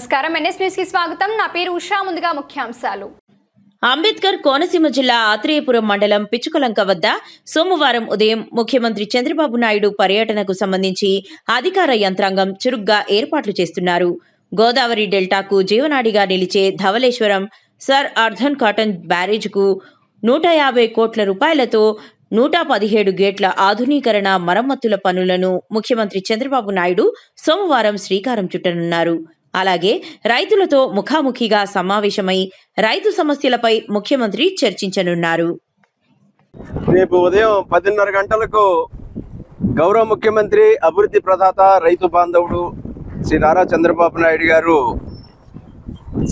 నమస్కారం, NS news కి స్వాగతం. నా పేరు ఉషా. ముందుగా ముఖ్యాంశాలు. అంబేద్కర్ కోనసీమ జిల్లా ఆత్రేయపురం మండలం పిచ్చుకలంక వద్ద సోమవారం ఉదయం ముఖ్యమంత్రి చంద్రబాబు నాయుడు పర్యటనకు సంబంధించి అధికార యంత్రాంగం చురుగ్గా ఏర్పాట్లు చేస్తున్నారు. గోదావరి డెల్టాకు జీవనాడిగా నిలిచే ధవళేశ్వరం సర్ ఆర్థర్ కాటన్ బ్యారేజ్కు 150 కోట్ల రూపాయలతో 117 గేట్ల ఆధునీకరణ మరమ్మతుల పనులను ముఖ్యమంత్రి చంద్రబాబు నాయుడు సోమవారం శ్రీకారం చుట్టనున్నారు. అలాగే రైతులతో ముఖాముఖిగా సమావేశమై రైతు సమస్యలపై ముఖ్యమంత్రి చర్చించనున్నారు. రేపు ఉదయం 10:30 గంటలకు గౌరవ ముఖ్యమంత్రి, అభివృద్ధి ప్రదాత, రైతు బాంధవుడు శ్రీ నారా చంద్రబాబు నాయుడు గారు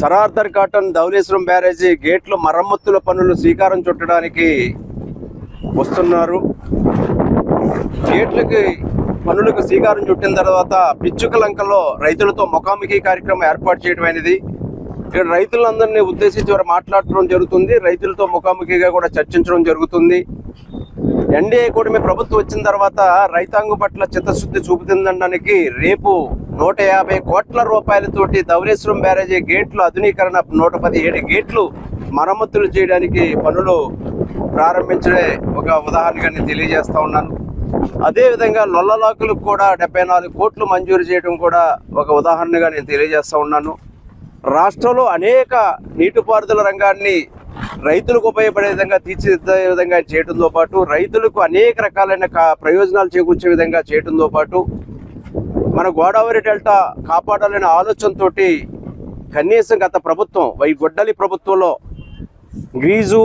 సర్ ఆర్థర్ కాటన్ ధవళేశ్వరం బ్యారేజీ గేట్ల మరమ్మతుల పనులు శ్రీకారం చుట్టడానికి వస్తున్నారు. గేట్లకి పనులకు శ్రీకారం చుట్టిన తర్వాత పిచ్చుకలంకలో రైతులతో ముఖాముఖి కార్యక్రమం ఏర్పాటు చేయడం అనేది, ఇక్కడ రైతులందరినీ ఉద్దేశించి వారు మాట్లాడటం జరుగుతుంది. రైతులతో ముఖాముఖిగా కూడా చర్చించడం జరుగుతుంది. ఎన్డీఏ కూటమి ప్రభుత్వం వచ్చిన తర్వాత రైతాంగం పట్ల చిత్తశుద్ధి చూపుతుందనడానికి రేపు 150 కోట్ల రూపాయలతోటి ధవళేశ్వరం బ్యారేజీ గేట్లు ఆధునీకరణ, 117 గేట్లు మరమ్మతులు చేయడానికి పనులు ప్రారంభించడే ఒక ఉదాహరణగా నేను తెలియజేస్తా ఉన్నాను. అదేవిధంగా లొల్లలాకులకు కూడా 74 కోట్లు మంజూరు చేయడం కూడా ఒక ఉదాహరణగా నేను తెలియజేస్తా ఉన్నాను. రాష్ట్రంలో అనేక నీటిపారుదల రంగాన్ని రైతులకు ఉపయోగపడే విధంగా తీర్చిదిద్దే విధంగా చేయడంతో పాటు, రైతులకు అనేక రకాలైన ప్రయోజనాలు చేకూర్చే విధంగా చేయడంతో పాటు, మన గోదావరి డెల్టా కాపాడాలనే ఆలోచనతో కనీసం గత ప్రభుత్వం, గొడ్డలి ప్రభుత్వంలో గ్రీజు,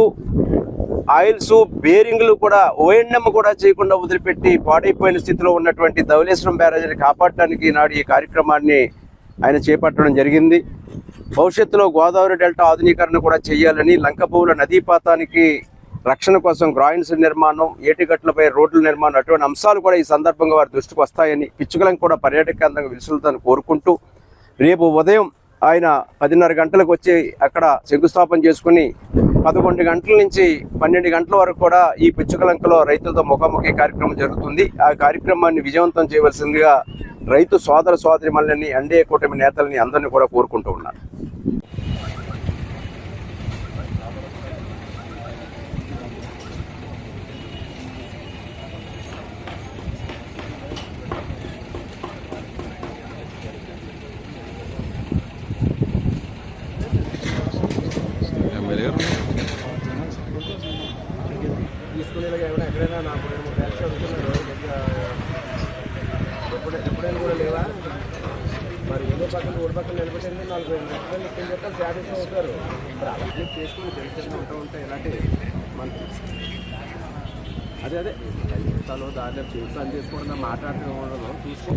ఆయిల్స్, బేరింగ్లు కూడా ఓఎన్ఎం కూడా చేయకుండా వదిలిపెట్టి పాడైపోయిన స్థితిలో ఉన్నటువంటి ధవళేశ్వరం బ్యారేజీని కాపాడడానికి ఈనాడు ఈ కార్యక్రమాన్ని ఆయన చేపట్టడం జరిగింది. భవిష్యత్తులో గోదావరి డెల్టా ఆధునీకరణ కూడా చేయాలని, లంకపూల నదీపాతానికి రక్షణ కోసం గ్రాయిన్స్ నిర్మాణం, ఏటిగట్లపై రోడ్ల నిర్మాణం, అటువంటి అంశాలు కూడా ఈ సందర్భంగా వారి దృష్టికి వస్తాయని, పిచ్చుకలంక కూడా పర్యాటక కేంద్రంగా విలుసులుతాను కోరుకుంటూ, రేపు ఉదయం ఆయన 10:30 గంటలకు వచ్చి అక్కడ శంకుస్థాపన చేసుకుని 11 గంటల నుంచి 12 గంటల వరకు కూడా ఈ పిచ్చుకలంకలో రైతులతో ముఖాముఖి కార్యక్రమం జరుగుతుంది. ఆ కార్యక్రమాన్ని విజయవంతం చేయవలసిందిగా రైతు సోదర సోదరిమణులని, ఎన్డీఏ కూటమి నేతలని అందరినీ కూడా కోరుకుంటూ ఉన్నారు. ఎక్కడైనా నాకు ఎప్పుడైనా కూడా లేవా మరి ఏదో పక్కన రోడ్డు పక్కన నిలబెట్టండి, 4 లక్షలు ఎక్కడ చెప్తారు, శాటిస్ఫై అవుతారు. మరి అవన్నీ చేసుకుని తెలిసిన ఉంటా ఇలాంటి మనకి అదే చెప్తాను దాంట్లో చేసి పని చేసుకోవడం, మాట్లాడడం చూసుకో.